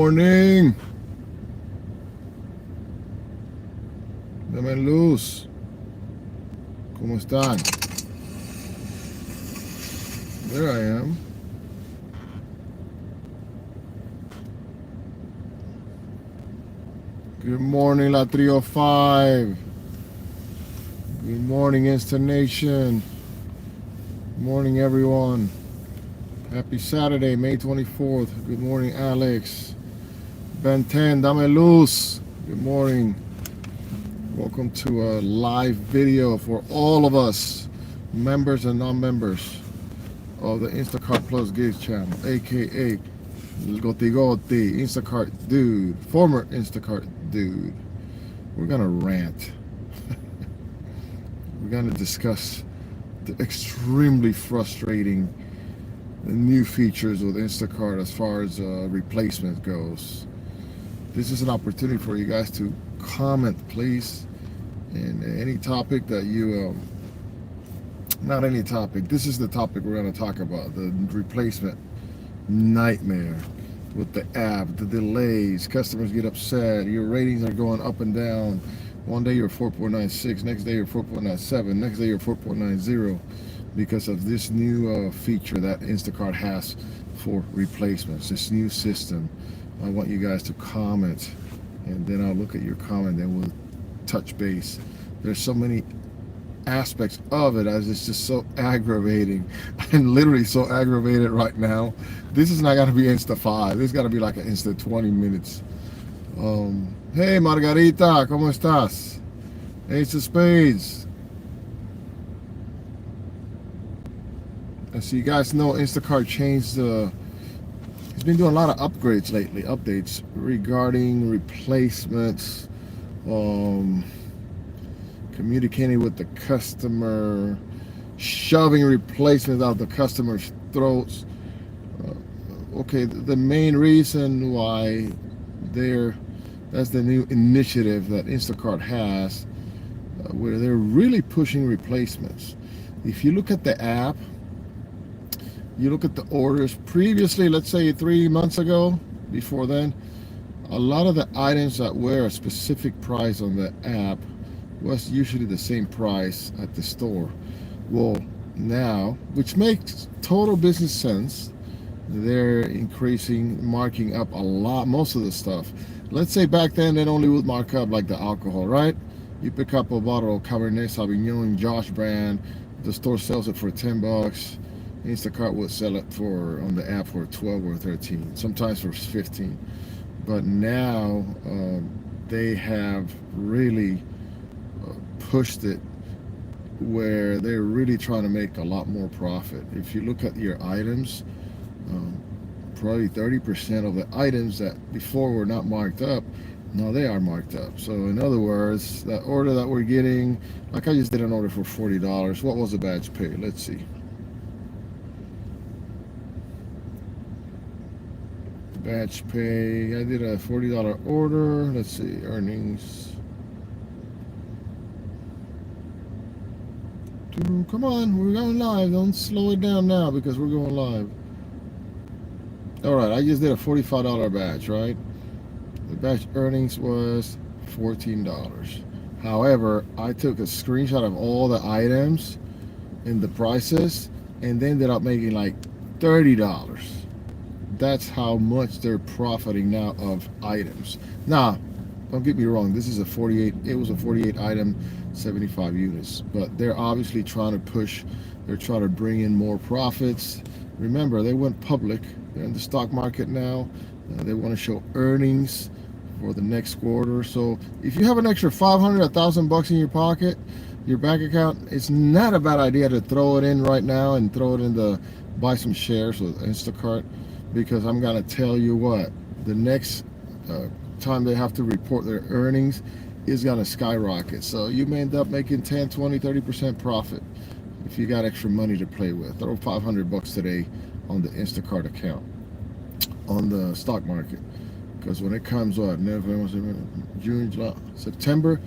morning. Dame luz. ¿Cómo están? There I am. Good morning, La 305. Good morning, Insta Nation. Good morning, everyone. Happy Saturday, May 24th. Good morning, Alex. Ben 10, Dame luz. Good morning. Welcome to a live video for all of us, members and non-members of the Instacart Plus Gigs channel, aka Goti Goti, Instacart dude, former Instacart dude. We're gonna rant. We're gonna discuss the extremely frustrating new features with Instacart as far as replacement goes. This is an opportunity for you guys to comment, please, in any topic that you not any topic. This is the topic we're going to talk about, the replacement nightmare with the app, the delays, customers get upset, your ratings are going up and down. One day you're 4.96, next day you're 4.97, next day you're 4.90 because of this new feature that Instacart has for replacements, this new system. I want you guys to comment, and then I'll look at your comment and we'll touch base. There's so many aspects of it as it's just so aggravating. I'm literally so aggravated right now. This is not going to be Insta 5. This is going to be like an Insta 20 minutes. Hey Margarita, ¿cómo estás? Ace of Spades. As you guys know, Instacart changed it's been doing a lot of upgrades lately, updates regarding replacements, communicating with the customer, shoving replacements out the customer's throats. Okay, the main reason why that's the new initiative that Instacart has, where they're really pushing replacements. If you look at the app, you look at the orders previously, let's say 3 months ago, before then, a lot of the items that were a specific price on the app was usually the same price at the store. Well, now, which makes total business sense, they're increasing, marking up a lot, most of the stuff. Let's say back then they only would mark up like the alcohol, right? You pick up a bottle of Cabernet Sauvignon, Josh brand, the store sells it for $10. Instacart would sell it for, on the app, for 12 or 13, sometimes for 15. But now they have really pushed it where they're really trying to make a lot more profit. If you look at your items, probably 30% of the items that before were not marked up, now they are marked up. So in other words, that order that we're getting, like I just did an order for $40. What was the batch pay? Let's see. Batch pay, I did a $40 order. Let's see, earnings. Come on, we're going live. Don't slow it down now because we're going live. All right, I just did a $45 batch, right? The batch earnings was $14. However, I took a screenshot of all the items and the prices and they ended up making like $30. That's how much they're profiting now of items. Now, don't get me wrong, this is it was a 48 item, 75 units, but they're obviously trying to push, they're trying to bring in more profits. Remember, they went public, they're in the stock market now, they want to show earnings for the next quarter. So if you have an extra 500, $1,000 in your pocket, your bank account, it's not a bad idea to throw it in right now and throw it in buy some shares with Instacart. Because I'm gonna tell you what, the next time they have to report their earnings is gonna skyrocket. So you may end up making 10, 20, 30% profit if you got extra money to play with. Throw $500 today on the Instacart account, on the stock market. Because when it comes what, November, June, July, September,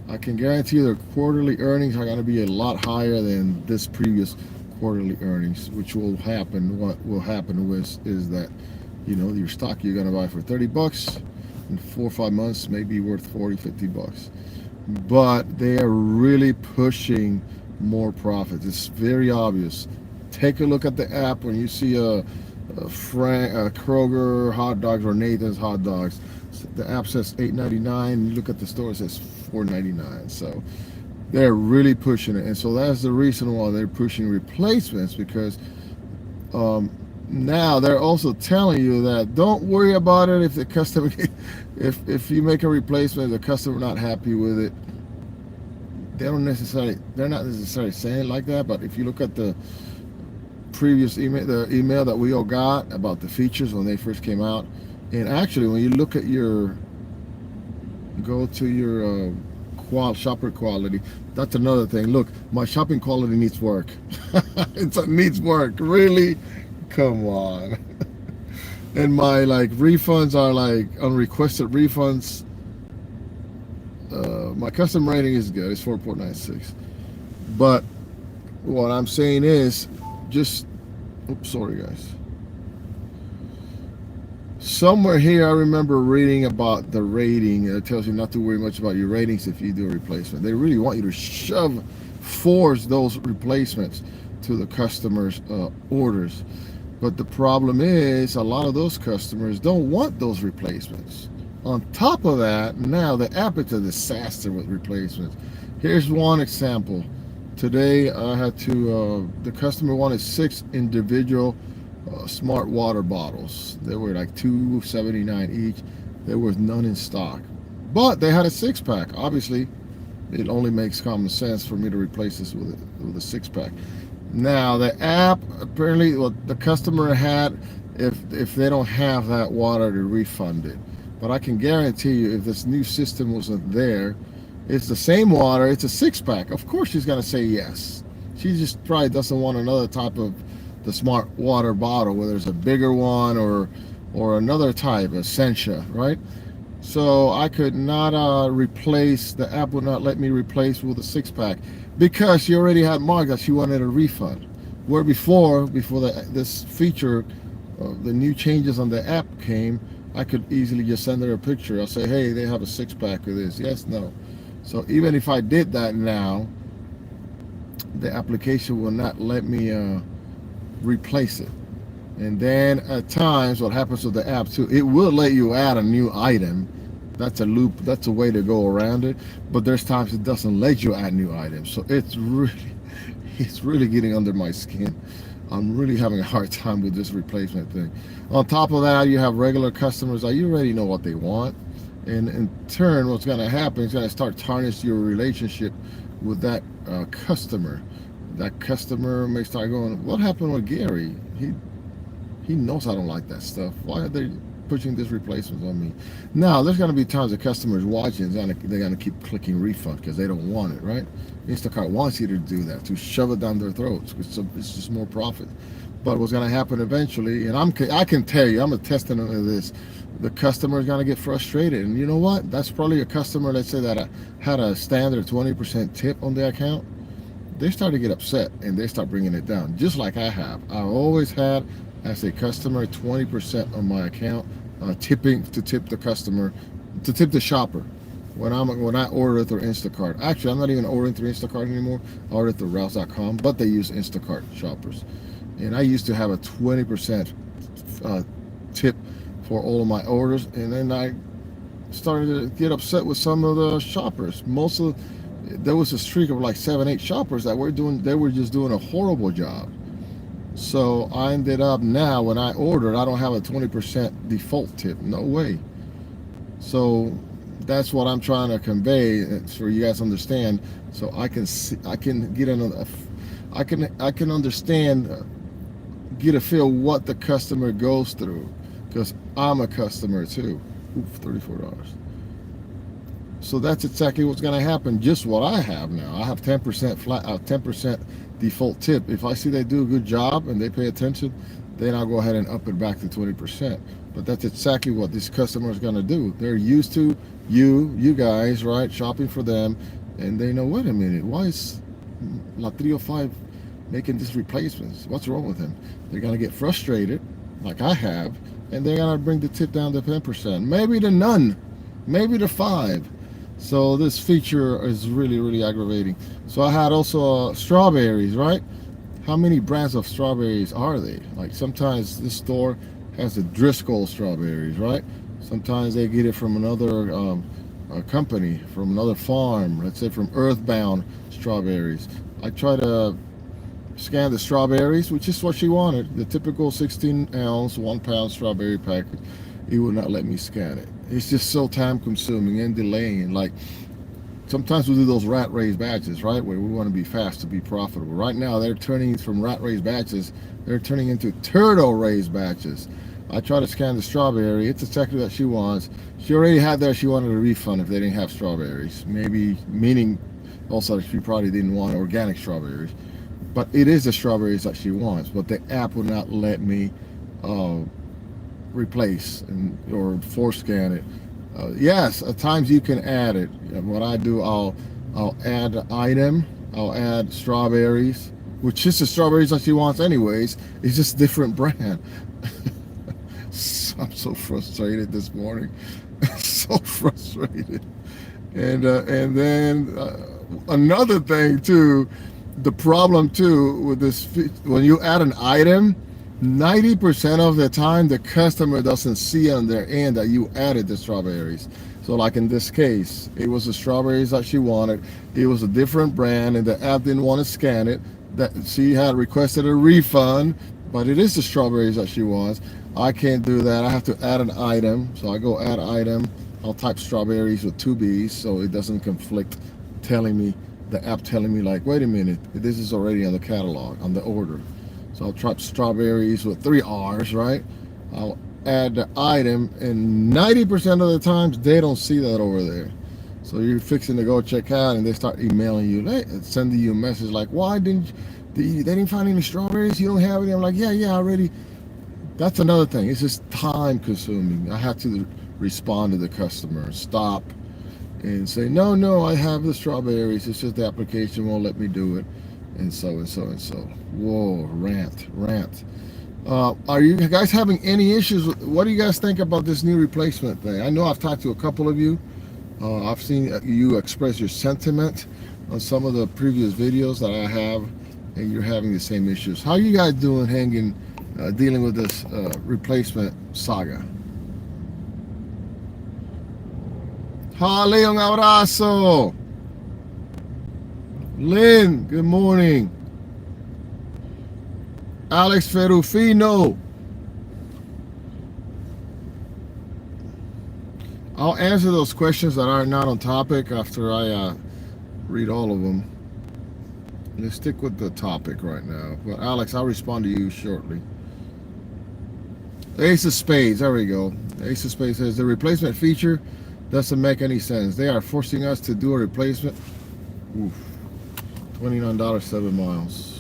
I can guarantee their quarterly earnings are gonna be a lot higher than this previous quarterly earnings, which will happen. What will happen is that You know, your stock you're gonna buy for 30 bucks in 4 or 5 months may be worth 40, 50 bucks. But they are really pushing more profits. It's very obvious. Take a look at the app when you see a Kroger hot dogs or Nathan's hot dogs. The app says $8.99. You look at the store, it says $4.99. So they're really pushing it, and so that's the reason why they're pushing replacements, because now they're also telling you that don't worry about it if the customer, if you make a replacement, the customer not happy with it. They're not necessarily saying it like that, but if you look at the previous email, the email that we all got about the features when they first came out, and actually when you look at go to your shopper quality, that's another thing. Look, my shopping quality needs work. It needs work, really. Come on. And my refunds are unrequested refunds. My custom rating is good. It's 4.96. But what I'm saying is, just, oops, sorry guys. Somewhere here I remember reading about the rating. It tells you not to worry much about your ratings if you do a replacement. They really want you to force those replacements to the customers' orders. But the problem is a lot of those customers don't want those replacements. On top of that, now the app is a disaster with replacements. Here's one example. Today I had to, the customer wanted 6 individual smart water bottles. They were like $2.79 each. There was none in stock, but they had a 6-pack. Obviously it only makes common sense for me to replace this with a 6-pack. Now the app, apparently what the customer had, if they don't have that water, to refund it. But I can guarantee you, if this new system wasn't there, it's the same water, it's a 6-pack, of course she's gonna say yes. She just probably doesn't want another type of the smart water bottle, whether it's a bigger one or another type, Essentia, right? So I could not replace, the app would not let me replace with a 6-pack because she already had marked that she wanted a refund. Where before this feature, the new changes on the app came, I could easily just send her a picture. I'll say, hey, they have a 6-pack of this. Yes, no. So even if I did that now, the application will not let me replace it. And then at times what happens with the app too, it will let you add a new item. That's a loop, that's a way to go around it, but there's times it doesn't let you add new items. So it's really getting under my skin. I'm really having a hard time with this replacement thing. On top of that, you have regular customers that you already know what they want, and in turn what's going to happen is going to start tarnish your relationship with that customer. That customer may start going, what happened with Gary? He knows I don't like that stuff. Why are they pushing this replacement on me? Now, there's going to be times the customers watching, they're going to keep clicking refund because they don't want it, right? Instacart wants you to do that, to shove it down their throats. It's just more profit. But what's going to happen eventually, and I can tell you, I'm a testament of this, the customer is going to get frustrated. And you know what? That's probably a customer, let's say, that had a standard 20% tip on their account. They start to get upset and they start bringing it down, just like I have. I've always had, as a customer, 20% on my account, tipping to tip the customer, to tip the shopper when I order through Instacart. Actually, I'm not even ordering through Instacart anymore. I order through Rouse.com, but they use Instacart shoppers. And I used to have a 20% tip for all of my orders, and then I started to get upset with some of the shoppers. There was a streak of like 7-8 shoppers that they were just doing a horrible job. So I ended up, now when I ordered, I don't have a 20% default tip. No way. So that's what I'm trying to convey for you guys to understand. So I can understand, get a feel what the customer goes through, because I'm a customer too. Oof, $34. So that's exactly what's going to happen. Just what I have now. I have 10% flat, 10% default tip. If I see they do a good job and they pay attention, then I'll go ahead and up it back to 20%. But that's exactly what this customer is going to do. They're used to you guys, right, shopping for them, and they know, wait a minute, why is La 305 making these replacements? What's wrong with him? They're going to get frustrated, like I have, and they're gonna bring the tip down to 10%, maybe to none, maybe to 5. So this feature is really, really aggravating. So I had also strawberries, right? How many brands of strawberries are they? Like sometimes this store has the Driscoll strawberries, right? Sometimes they get it from another company, from another farm, let's say from Earthbound Strawberries. I try to scan the strawberries, which is what she wanted, the typical 16-ounce, 1-pound strawberry package. It would not let me scan it. It's just so time consuming and delaying. Like sometimes we do those rat race batches, right, where we want to be fast to be profitable. Right now they're turning from rat race batches, they're turning into turtle race batches. I try to scan the strawberry. It's exactly what she wants. She already had that. She wanted a refund if they didn't have strawberries. Maybe meaning also she probably didn't want organic strawberries. But it is the strawberries that she wants. But the app will not let me replace or force scan it. Yes, at times you can add it. What I do, I'll add the item. I'll add strawberries, which is the strawberries that she wants anyways. It's just different brand. I'm so frustrated this morning. So frustrated. And then another thing too, the problem too with this, when you add an item, 90% of the time the customer doesn't see on their end that you added the strawberries. So like in this case, it was the strawberries that she wanted. It was a different brand and the app didn't want to scan it. That she had requested a refund, but it is the strawberries that she wants. I can't do that. I have to add an item. So I go add item. I'll type strawberries with 2 B's so it doesn't conflict, telling me, the app telling me like, wait a minute, this is already on the catalog, on the order. So I'll type strawberries with 3 R's, right? I'll add the item, and 90% of the times they don't see that over there. So you're fixing to go check out and they start emailing you, sending you a message like, why didn't they didn't find any strawberries? You don't have any? I'm like, yeah, already. That's another thing. It's just time consuming. I have to respond to the customer, stop and say, no, I have the strawberries. It's just the application won't let me do it. And so. Whoa, rant. Are you guys having any issues with, what do you guys think about this new replacement thing? I know I've talked to a couple of you. I've seen you express your sentiment on some of the previous videos that I have, and you're having the same issues. How are you guys doing dealing with this replacement saga? Holly, un abrazo. Lynn, good morning. Alex Ferrufino. I'll answer those questions that are not on topic after I read all of them. Let's stick with the topic right now. But Alex, I'll respond to you shortly. Ace of Spades, there we go. Ace of Spades says the replacement feature doesn't make any sense. They are forcing us to do a replacement. Oof. $29, 7 miles.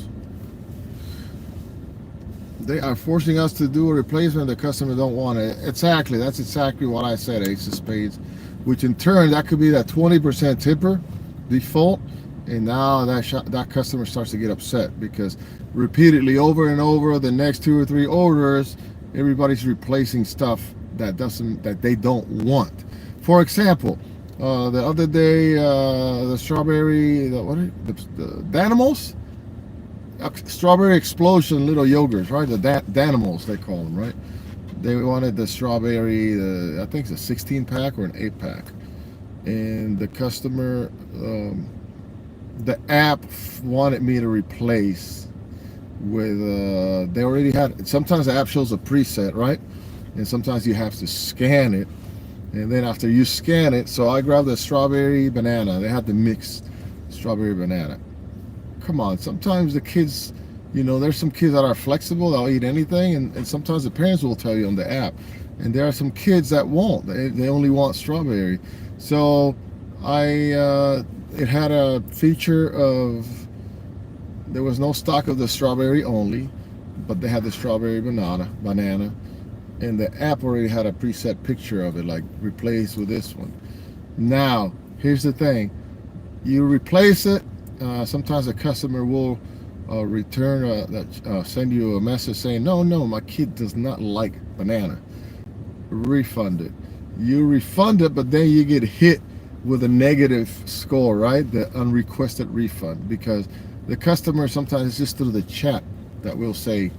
They are forcing us to do a replacement. The customer don't want it. Exactly. That's exactly what I said, Ace of Spades. Which in turn, that could be that 20% tipper default. And now that customer starts to get upset because repeatedly over and over the next 2 or 3 orders, everybody's replacing stuff that they don't want. For example, the other day, the strawberry, the Danimals? Strawberry Explosion little yogurts, right? The Danimals, they call them, right? They wanted the strawberry, I think it's a 16-pack or an 8-pack. And the customer, the app wanted me to replace with, they already had, sometimes the app shows a preset, right? And sometimes you have to scan it. And then after you scan it, so I grabbed the strawberry banana. They had the mixed strawberry banana. Come on, sometimes the kids, there's some kids that are flexible, they'll eat anything, and sometimes the parents will tell you on the app. And there are some kids that won't. They only want strawberry. So it had a feature of, there was no stock of the strawberry only, but they had the strawberry banana, and the app already had a preset picture of it, like replace with this one. Now, here's the thing. You replace it, sometimes the customer will send you a message saying, no, my kid does not like banana. refund it. You refund it, but then you get hit with a negative score, right? The unrequested refund, because the customer sometimes it's just through the chat that will say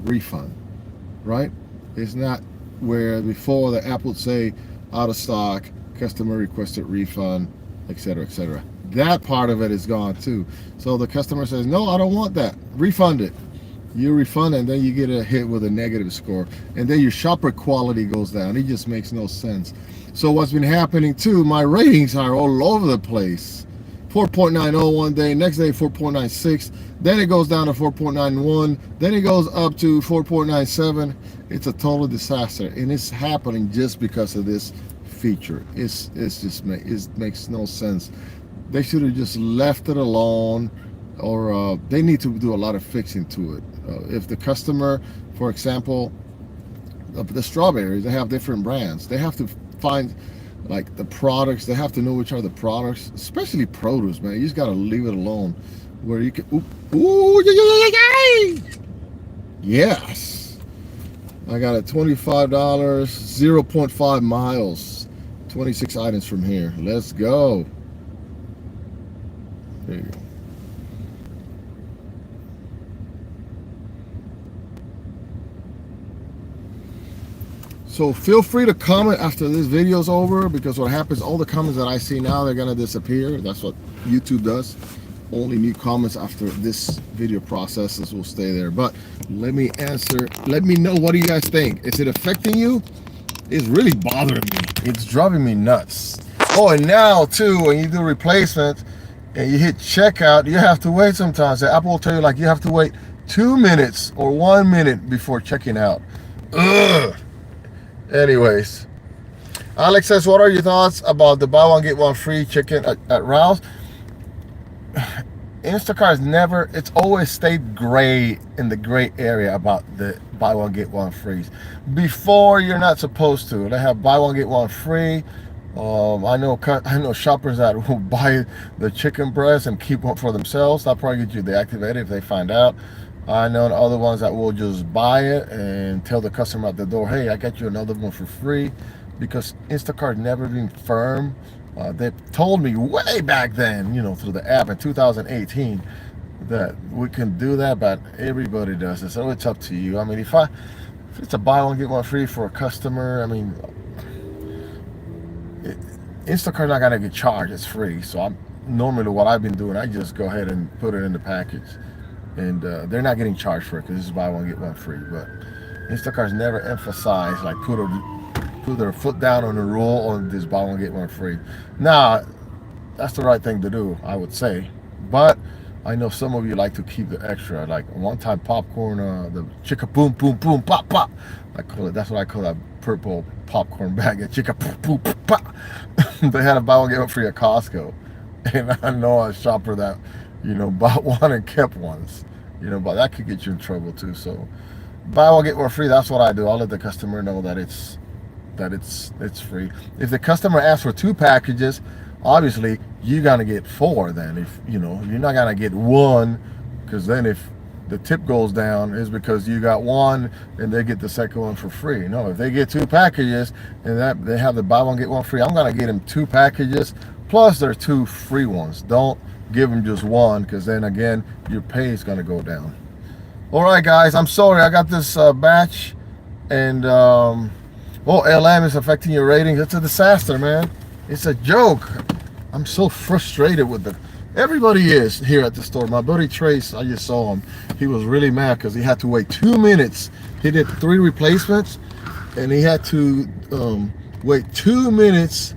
refund, right? It's not where before the app would say out of stock, customer requested refund, etc., etc. That part of it is gone too. So the customer says, no, I don't want that. Refund it. You refund it, and then you get a hit with a negative score. And then your shopper quality goes down. It just makes no sense. So what's been happening too, my ratings are all over the place. 4.90 one day, next day 4.96, then it goes down to 4.91, then it goes up to 4.97. It's a total disaster, and it's happening just because of this feature. It makes no sense. They should have just left it alone, or they need to do a lot of fixing to it. If the customer, for example, the strawberries, they have different brands. They have to find like the products. They have to know which are the products, especially produce, man. You just gotta leave it alone, where you can. Yes, I got it. $25, 0.5 miles, 26 items from here. Let's go. There you go. So feel free to comment after this video's over, because what happens, all the comments that I see now, they're gonna disappear. That's what YouTube does. Only new comments after this video processes will stay there. But let me know, what do you guys think? Is it affecting you? It's really bothering me. It's driving me nuts. Oh, and now too, when you do replacement and you hit checkout, you have to wait sometimes. The Apple will tell you like you have to wait 2 minutes or 1 minute before checking out. Ugh. Anyways, Alex says, what are your thoughts about the buy one get one free chicken at Rouse? Instacart never, it's always stayed gray, in the gray area about the buy one get one free. Before, you're not supposed to. They have buy one get one free. I know shoppers that will buy the chicken breast and keep one for themselves. That'll probably get you deactivated if they find out. I know other ones that will just buy it and tell the customer at the door, hey, I got you another one for free, because Instacart never been firm. They told me way back then, through the app in 2018, that we can do that, but everybody does it, so it's up to you. I mean, if it's a buy one get one free for a customer, I mean, Instacart's not gonna get charged, it's free. So normally what I've been doing, I just go ahead and put it in the package, and they're not getting charged for it because this is buy one get one free. But Instacart's never emphasized like put their foot down on the rule on this buy one get one free. Now, that's the right thing to do, I would say, but I know some of you like to keep the extra. Like one time popcorn, the chicka boom boom boom pop pop, that's what I call that purple popcorn bag, a chicka boom boom pop. They had a buy one get one free at Costco, and I know a shopper that bought one and kept ones, but that could get you in trouble too. So buy one get one free, that's what I do. I'll let the customer know that it's free. If the customer asks for 2 packages, obviously you're gonna get 4. Then if you're not gonna get 1, because then if the tip goes down, is because you got 1 and they get the second one for free. No, if they get 2 packages and that they have the buy one get one free, I'm gonna get them 2 packages plus their 2 free ones. Don't give them just 1, because then again your pay is gonna go down. All right, guys, I'm sorry I got this batch, and LM is affecting your ratings. It's a disaster, man. It's a joke. I'm so frustrated with everybody is here at the store. My buddy Trace, I just saw him. He was really mad because he had to wait 2 minutes. He did 3 replacements, and he had to wait 2 minutes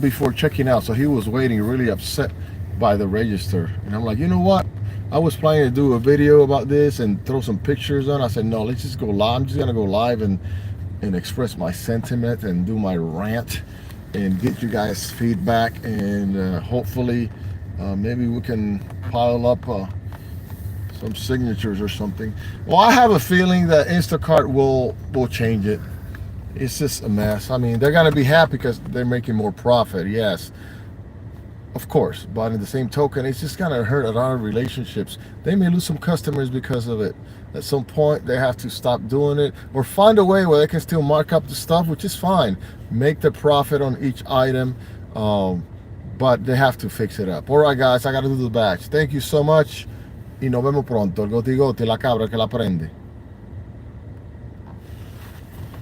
before checking out. So he was waiting, really upset by the register. And I'm like, you know what? I was planning to do a video about this and throw some pictures on. I said, no, let's just go live. I'm just gonna go live and express my sentiment and do my rant and get you guys feedback, and hopefully maybe we can pile up some signatures or something. Well, I have a feeling that Instacart will change it. It's just a mess. I mean, they're gonna be happy because they're making more profit, yes, of course, but in the same token, it's just gonna hurt a lot of relationships. They may lose some customers because of it. At some point, they have to stop doing it or find a way where they can still mark up the stuff, which is fine. Make the profit on each item, but they have to fix it up. All right, guys, I gotta do the batch. Thank you so much y nos vemos pronto. El goti goti, la cabra que la prende.